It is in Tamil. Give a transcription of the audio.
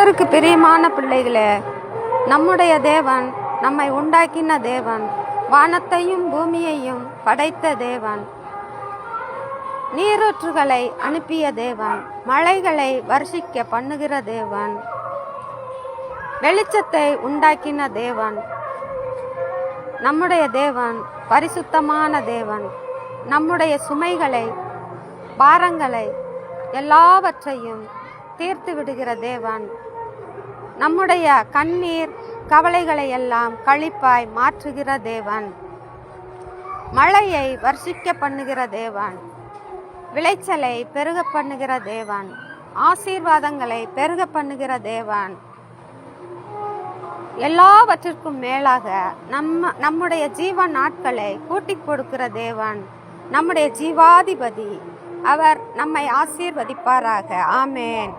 கர்த்தருக்கு பிரியமான பிள்ளைகளே, நம்முடைய தேவன் நம்மை உண்டாக்கின தேவன், வானத்தையும் பூமியையும் படைத்த தேவன், நீரூற்றுகளை அனுப்பிய தேவன், மழைகளை வர்ஷிக்க பண்ணுகிற தேவன், வெளிச்சத்தை உண்டாக்கின தேவன். நம்முடைய தேவன் பரிசுத்தமான தேவன். நம்முடைய சுமைகளை, பாரங்களை எல்லாவற்றையும் தீர்த்து விடுகிற தேவன். நம்முடைய கண்ணீர் கவலைகளை எல்லாம் களிப்பாய் மாற்றுகிற தேவன். மழையை வர்ஷிக்க பண்ணுகிற தேவன், விளைச்சலை பெருக பண்ணுகிற தேவன், ஆசீர்வாதங்களை பெருக பண்ணுகிற தேவன். எல்லாவற்றிற்கும் மேலாக நம்முடைய ஜீவ நாட்களை கூட்டி கொடுக்கிற தேவன் நம்முடைய ஜீவாதிபதி. அவர் நம்மை ஆசீர்வதிப்பாராக. ஆமேன்.